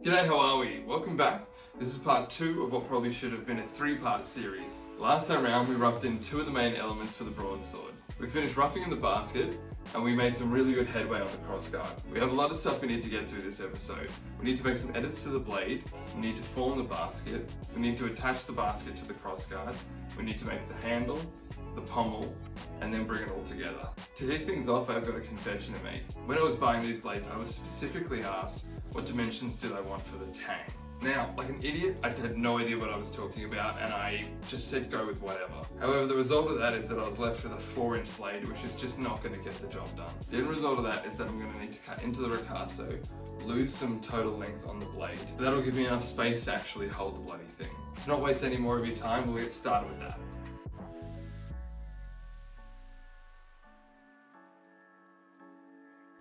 G'day, how are we? Welcome back. This is part 2 of what probably should have been a 3-part series. Last time round we roughed in 2 of the main elements for the broadsword. We finished roughing in the basket and we made some really good headway on the crossguard. We have a lot of stuff we need to get through this episode. We need to make some edits to the blade, we need to form the basket, we need to attach the basket to the crossguard, we need to make the handle, the pommel, and then bring it all together. To kick things off, I've got a confession to make. When I was buying these blades, I was specifically asked, what dimensions did I want for the tang? Now, like an idiot, I had no idea what I was talking about and I just said go with whatever. However, the result of that is that I was left with a 4-inch blade, which is just not going to get the job done. The end result of that is that I'm going to need to cut into the ricasso, lose some total length on the blade. That'll give me enough space to actually hold the bloody thing. To not waste any more of your time, we'll get started with that.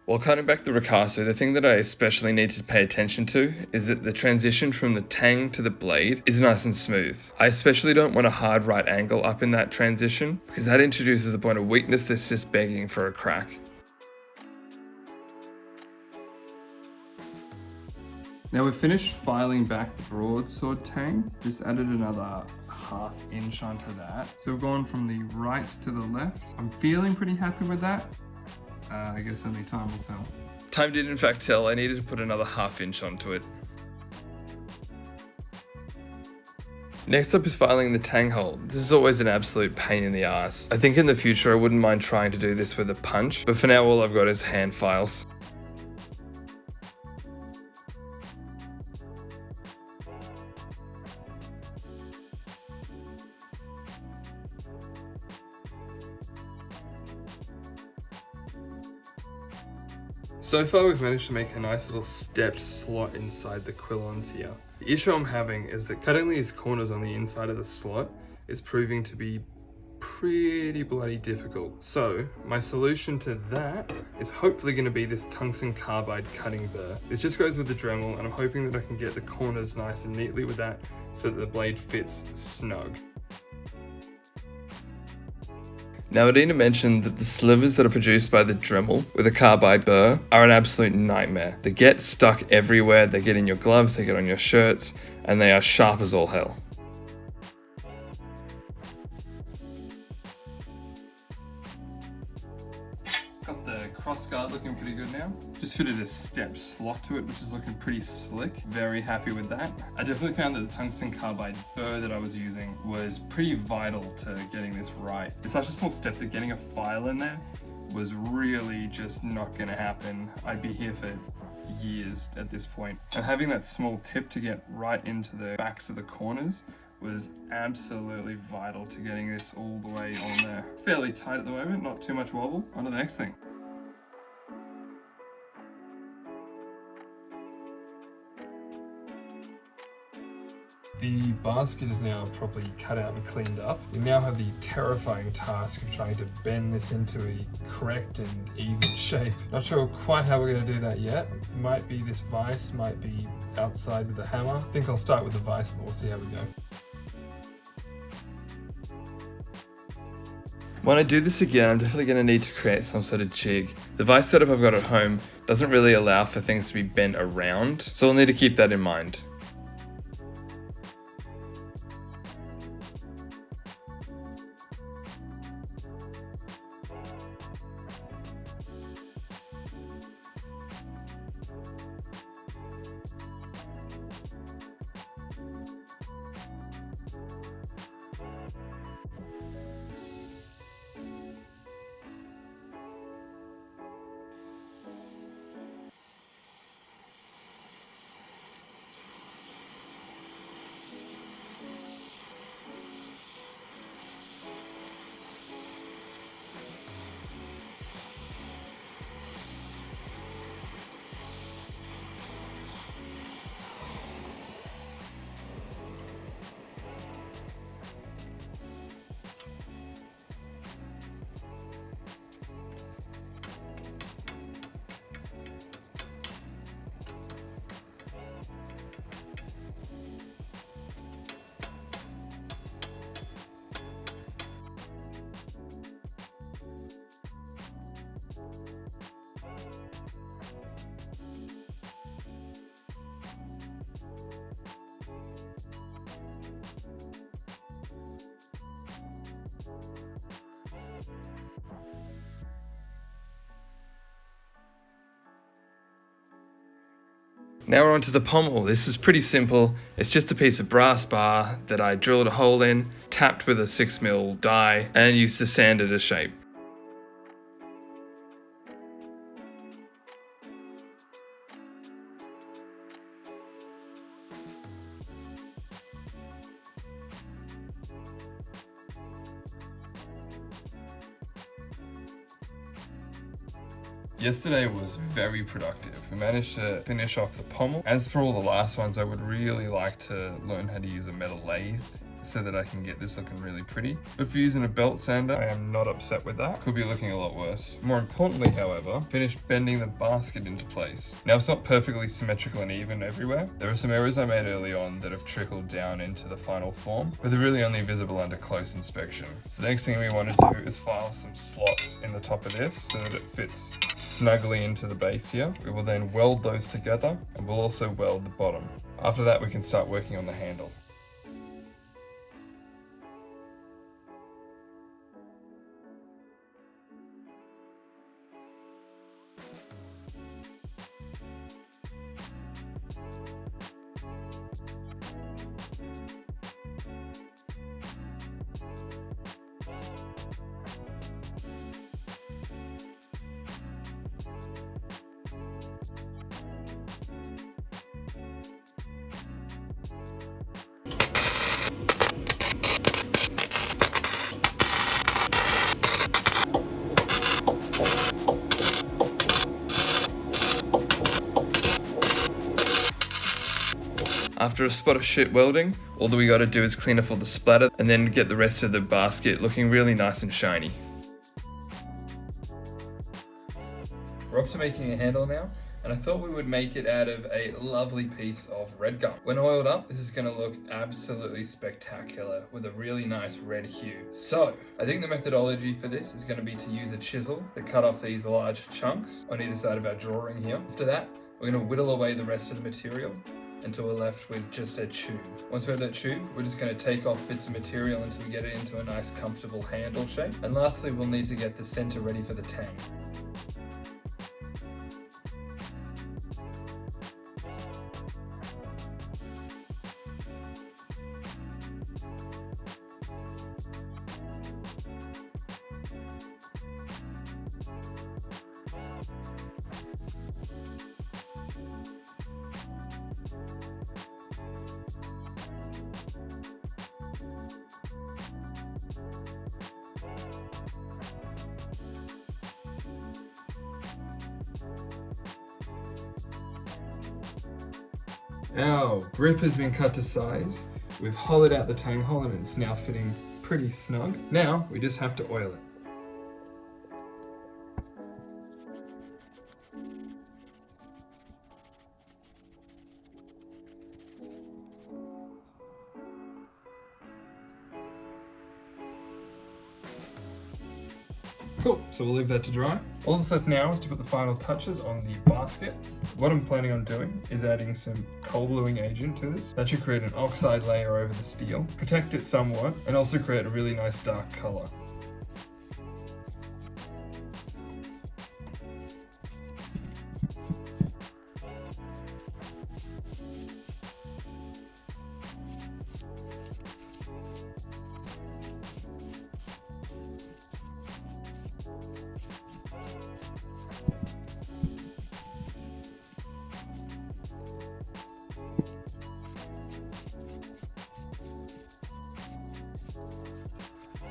While cutting back the ricasso, the thing that I especially need to pay attention to is that the transition from the tang to the blade is nice and smooth. I especially don't want a hard right angle up in that transition because that introduces a point of weakness that's just begging for a crack. Now we've finished filing back the broadsword tang, just added another 1/2 inch onto that. So we've gone from the right to the left. I'm feeling pretty happy with that. I guess only time will tell. Time did in fact tell. I needed to put another 1/2 inch onto it. Next up is filing the tang hole. This is always an absolute pain in the ass. I think in the future I wouldn't mind trying to do this with a punch, but for now all I've got is hand files. So far we've managed to make a nice little stepped slot inside the quillons here. The issue I'm having is that cutting these corners on the inside of the slot is proving to be pretty bloody difficult. So my solution to that is hopefully going to be this tungsten carbide cutting burr. This just goes with the Dremel and I'm hoping that I can get the corners nice and neatly with that so that the blade fits snug. Now I need to mention that the slivers that are produced by the Dremel with a carbide burr are an absolute nightmare. They get stuck everywhere, they get in your gloves, they get on your shirts, and they are sharp as all hell. Got the crossguard looking pretty good now. Just fitted a step slot to it, which is looking pretty slick. Very happy with that. I definitely found that the tungsten carbide burr that I was using was pretty vital to getting this right. It's such a small step that getting a file in there was really just not gonna happen. I'd be here for years at this point. And having that small tip to get right into the backs of the corners was absolutely vital to getting this all the way on there. Fairly tight at the moment, not too much wobble. On to the next thing. The basket is now properly cut out and cleaned up. We now have the terrifying task of trying to bend this into a correct and even shape. Not sure quite how we're going to do that yet. Might be this vise, might be outside with the hammer. I think I'll start with the vise, but we'll see how we go. When I do this again, I'm definitely going to need to create some sort of jig. The vise setup I've got at home doesn't really allow for things to be bent around, so I'll need to keep that in mind. Now we're onto the pommel. This is pretty simple. It's just a piece of brass bar that I drilled a hole in, tapped with a 6mm die, and used to sand it a shape. Yesterday was very productive. We managed to finish off the pommel. As for all the last ones, I would really like to learn how to use a metal lathe so that I can get this looking really pretty. But for using a belt sander, I am not upset with that. Could be looking a lot worse. More importantly, however, finished bending the basket into place. Now it's not perfectly symmetrical and even everywhere. There are some errors I made early on that have trickled down into the final form, but they're really only visible under close inspection. So the next thing we want to do is file some slots in the top of this so that it fits snugly into the base here. We will then weld those together, and we'll also weld the bottom. After that, we can start working on the handle. After a spot of shit welding, all that we gotta do is clean off all the splatter and then get the rest of the basket looking really nice and shiny. We're up to making a handle now, and I thought we would make it out of a lovely piece of red gum. When oiled up, this is gonna look absolutely spectacular with a really nice red hue. So, I think the methodology for this is gonna be to use a chisel to cut off these large chunks on either side of our drawing here. After that, we're gonna whittle away the rest of the material until we're left with just a tube. Once we have that tube, we're just going to take off bits of material until we get it into a nice comfortable handle shape. And lastly, we'll need to get the center ready for the tang. Our grip has been cut to size. We've hollowed out the tang hole and it's now fitting pretty snug. Now we just have to oil it. Cool, so we'll leave that to dry. All that's left now is to put the final touches on the basket. What I'm planning on doing is adding some cold bluing agent to this. That should create an oxide layer over the steel, protect it somewhat, and also create a really nice dark color.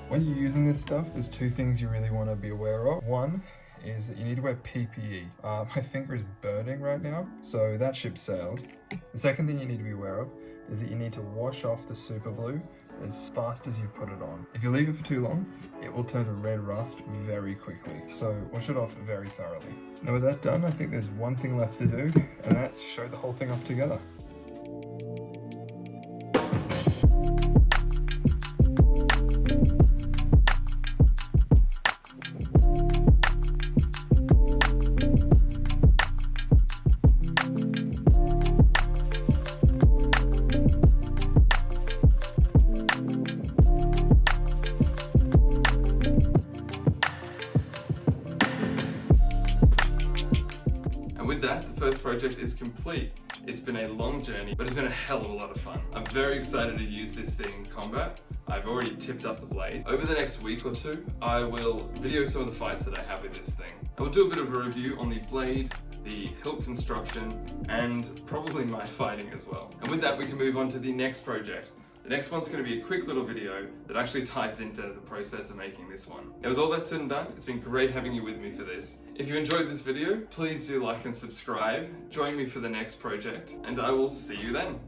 When you're using this stuff, there's two things you really want to be aware of. One is that you need to wear PPE. My finger is burning right now, so that ship sailed. The second thing you need to be aware of is that you need to wash off the super glue as fast as you've put it on. If you leave it for too long, it will turn to red rust very quickly, so wash it off very thoroughly. Now with that done, I think there's one thing left to do, and that's show the whole thing off together. And with that, the first project is complete. It's been a long journey, but it's been a hell of a lot of fun. I'm very excited to use this thing in combat. I've already tipped up the blade. Over the next week or two, I will video some of the fights that I have with this thing. And we'll do a bit of a review on the blade, the hilt construction, and probably my fighting as well. And with that, we can move on to the next project. The next one's going to be a quick little video that actually ties into the process of making this one. Now with all that said and done, it's been great having you with me for this. If you enjoyed this video, please do like and subscribe. Join me for the next project, and I will see you then.